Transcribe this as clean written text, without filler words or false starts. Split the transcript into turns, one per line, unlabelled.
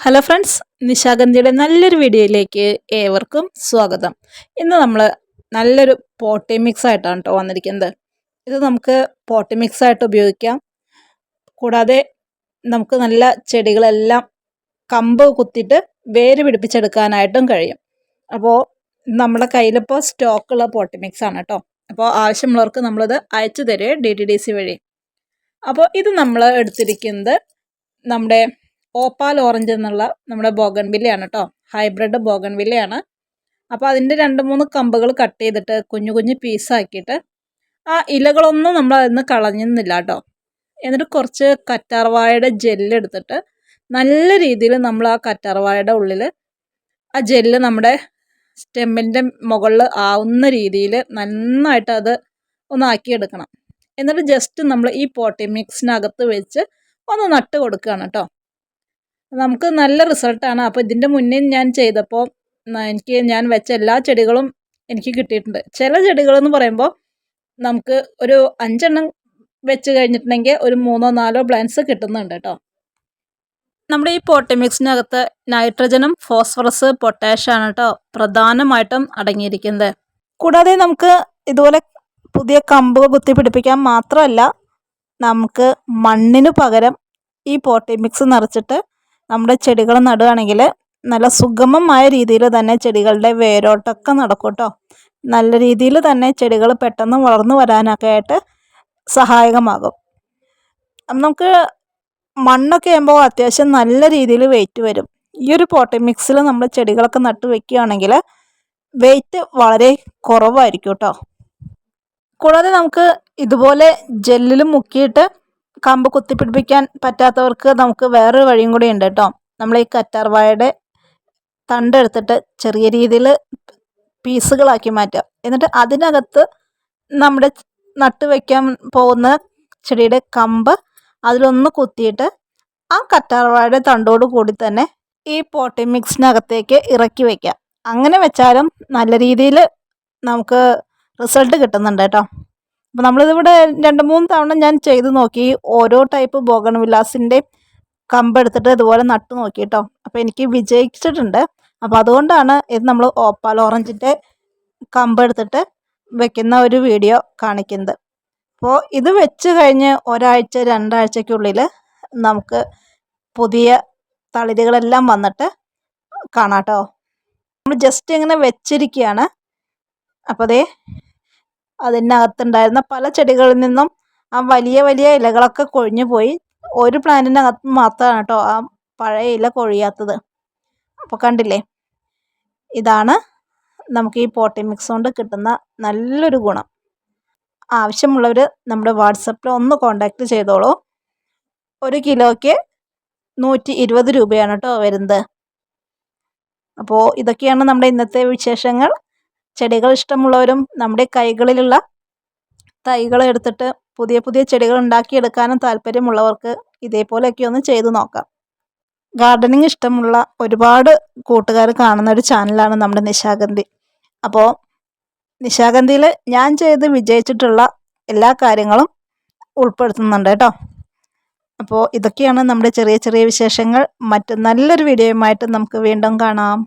Hello friends, നിശാഗന്ധിയുടെ നല്ലൊരു വീഡിയോയിലേക്ക് ഏവർക്കും സ്വാഗതം. ഇന്ന് നമ്മൾ നല്ലൊരു പോട്ടി മിക്സ് ആയിട്ടാണ് കേട്ടോ വന്നിരിക്കുന്നത്. ഇത് നമുക്ക് പോട്ടി മിക്സ് ആയിട്ട് ഉപയോഗിക്കാം. കൂടാതെ നമുക്ക് നല്ല ചെടികളെല്ലാം കമ്പ് കുത്തിയിട്ട് വേര് പിടിപ്പിച്ചെടുക്കാനായിട്ടും കഴിയും. അപ്പോൾ നമ്മുടെ കയ്യിലിപ്പോൾ സ്റ്റോക്കുള്ള പോട്ടി മിക്സ് ആണ് കേട്ടോ. അപ്പോൾ ആവശ്യമുള്ളവർക്ക് നമ്മളിത് അയച്ചു തരുമേ DTDC വഴി. അപ്പോൾ ഇത് നമ്മൾ എടുത്തിരിക്കുന്നത് നമ്മുടെ ഓപ്പാൽ ഓറഞ്ച് എന്നുള്ള നമ്മുടെ ബോഗൺവില്ലയാണ് കേട്ടോ. ഹൈബ്രിഡ് ബോഗൺവില്ലയാണ്. അപ്പോൾ അതിൻ്റെ 2-3 കമ്പുകൾ കട്ട് ചെയ്തിട്ട് കുഞ്ഞു കുഞ്ഞു പീസാക്കിയിട്ട് ആ ഇലകളൊന്നും നമ്മൾ അതിന് കളഞ്ഞിരുന്നില്ല കേട്ടോ. എന്നിട്ട് കുറച്ച് കറ്റാർവാഴയുടെ ജെല്ലെടുത്തിട്ട് നല്ല രീതിയിൽ നമ്മൾ ആ കറ്റാർവാഴയുടെ ഉള്ളിൽ ആ ജെല്ല് നമ്മുടെ സ്റ്റെമ്മിൻ്റെ മുകളിൽ ആവുന്ന രീതിയിൽ നന്നായിട്ട് അത് ഒന്നാക്കിയെടുക്കണം. എന്നിട്ട് ജസ്റ്റ് നമ്മൾ ഈ പോട്ടി മിക്സിനകത്ത് വെച്ച് ഒന്ന് നട്ട് കൊടുക്കുകയാണ് കേട്ടോ. നമുക്ക് നല്ല റിസൾട്ടാണ്. അപ്പോൾ ഇതിൻ്റെ മുന്നേ ഞാൻ ചെയ്തപ്പോൾ ഞാൻ വെച്ച എല്ലാ ചെടികളും എനിക്ക് കിട്ടിയിട്ടുണ്ട്. ചില ചെടികളെന്ന് പറയുമ്പോൾ നമുക്ക് ഒരു 5 എണ്ണം വെച്ച് കഴിഞ്ഞിട്ടുണ്ടെങ്കിൽ ഒരു 3-4 പ്ലാന്റ്സ് കിട്ടുന്നുണ്ട് കേട്ടോ. നമ്മുടെ ഈ പോട്ടി മിക്സിനകത്ത് നൈട്രജനും ഫോസ്ഫറസ് പൊട്ടാഷ്യാണ് കേട്ടോ പ്രധാനമായിട്ടും അടങ്ങിയിരിക്കുന്നത്. കൂടാതെ നമുക്ക് ഇതുപോലെ പുതിയ കമ്പ് കുത്തി പിടിപ്പിക്കാൻ മാത്രമല്ല, നമുക്ക് മണ്ണിന് പകരം ഈ പോട്ടി മിക്സ് നിറച്ചിട്ട് നമ്മുടെ ചെടികൾ നടുകയാണെങ്കിൽ നല്ല സുഗമമായ രീതിയിൽ തന്നെ ചെടികളുടെ വേരോട്ടമൊക്കെ നടക്കും കേട്ടോ. നല്ല രീതിയിൽ തന്നെ ചെടികൾ പെട്ടെന്ന് വളർന്നു വരാനൊക്കെ ആയിട്ട് സഹായകമാകും. നമുക്ക് മണ്ണൊക്കെ ആകുമ്പോൾ അത്യാവശ്യം നല്ല രീതിയിൽ വെയിറ്റ് വരും. ഈ ഒരു പോട്ടി മിക്സിൽ നമ്മൾ ചെടികളൊക്കെ നട്ടു വെക്കുകയാണെങ്കിൽ വെയിറ്റ് വളരെ കുറവായിരിക്കും കേട്ടോ. കൂടാതെ നമുക്ക് ഇതുപോലെ ജെല്ലിൽ മുക്കിയിട്ട് കമ്പ് കുത്തിപ്പിടിപ്പിക്കാൻ പറ്റാത്തവർക്ക് നമുക്ക് വേറൊരു വഴിയും കൂടി ഉണ്ട് കേട്ടോ. നമ്മൾ ഈ കറ്റാർവാഴയുടെ തണ്ടെടുത്തിട്ട് ചെറിയ രീതിയിൽ പീസുകളാക്കി മാറ്റുക. എന്നിട്ട് അതിനകത്ത് നമ്മുടെ നട്ട് വയ്ക്കാൻ പോകുന്ന ചെടിയുടെ കമ്പ് അതിലൊന്ന് കുത്തിയിട്ട് ആ കറ്റാർവാഴയുടെ തണ്ടോട് കൂടി തന്നെ ഈ പോട്ടി മിക്സിനകത്തേക്ക് ഇറക്കി വയ്ക്കുക. അങ്ങനെ വെച്ചാലും നല്ല രീതിയിൽ നമുക്ക് റിസൾട്ട് കിട്ടുന്നുണ്ട് കേട്ടോ. അപ്പോൾ നമ്മളിതിവിടെ 2-3 തവണ ഞാൻ ചെയ്ത് നോക്കി. ഓരോ ടൈപ്പ് ബോഗൺവില്ലാസിൻ്റെ കമ്പ് എടുത്തിട്ട് ഇതുപോലെ നട്ടു നോക്കി കേട്ടോ. അപ്പോൾ എനിക്ക് വിജയിച്ചിട്ടുണ്ട്. അപ്പോൾ അതുകൊണ്ടാണ് ഇത് നമ്മൾ ഓപ്പാൽ ഓറഞ്ചിൻ്റെ കമ്പ് എടുത്തിട്ട് വെക്കുന്ന ഒരു വീഡിയോ കാണിക്കുന്നത്. അപ്പോൾ ഇത് വെച്ച് കഴിഞ്ഞ് 1-2 ആഴ്ചയ്ക്കുള്ളിൽ നമുക്ക് പുതിയ തളിരുകളെല്ലാം വന്നിട്ട് കാണാം കേട്ടോ. നമ്മൾ ജസ്റ്റ് ഇങ്ങനെ വെച്ചിരിക്കുകയാണ്. അപ്പോൾ അതേ അതിനകത്തുണ്ടായിരുന്ന പല ചെടികളിൽ നിന്നും ആ വലിയ വലിയ ഇലകളൊക്കെ കൊഴിഞ്ഞു പോയി. ഒരു പ്ലാന്റിനകത്ത് മാത്രമാണ് കേട്ടോ ആ പഴയ ഇല കൊഴിയാത്തത്. അപ്പോൾ കണ്ടില്ലേ, ഇതാണ് നമുക്ക് ഈ പോട്ടി മിക്സ് കൊണ്ട് കിട്ടുന്ന നല്ലൊരു ഗുണം. ആവശ്യമുള്ളവർ നമ്മുടെ വാട്സപ്പിൽ ഒന്ന് കോണ്ടാക്ട് ചെയ്തോളൂ. 1 കിലോയ്ക്ക് 120 രൂപയാണ് കേട്ടോ വരുന്നത്. അപ്പോൾ ഇതൊക്കെയാണ് നമ്മുടെ ഇന്നത്തെ വിശേഷങ്ങൾ. ചെടികൾ ഇഷ്ടമുള്ളവരും നമ്മുടെ കൈകളിലുള്ള തൈകൾ എടുത്തിട്ട് പുതിയ പുതിയ ചെടികൾ ഉണ്ടാക്കിയെടുക്കാനും താല്പര്യമുള്ളവർക്ക് ഇതേപോലെയൊക്കെ ഒന്ന് ചെയ്തു നോക്കാം. ഗാർഡനിങ് ഇഷ്ടമുള്ള ഒരുപാട് കൂട്ടുകാർ കാണുന്ന ഒരു ചാനലാണ് നമ്മുടെ നിശാഗന്ധി. അപ്പോൾ നിശാഗന്ധിയിൽ ഞാൻ ചെയ്ത് വിജയിച്ചിട്ടുള്ള എല്ലാ കാര്യങ്ങളും ഉൾപ്പെടുത്തുന്നുണ്ട് കേട്ടോ. അപ്പോൾ ഇതൊക്കെയാണ് നമ്മുടെ ചെറിയ ചെറിയ വിശേഷങ്ങൾ. മറ്റ് നല്ലൊരു വീഡിയോയുമായിട്ട് നമുക്ക് വീണ്ടും കാണാം.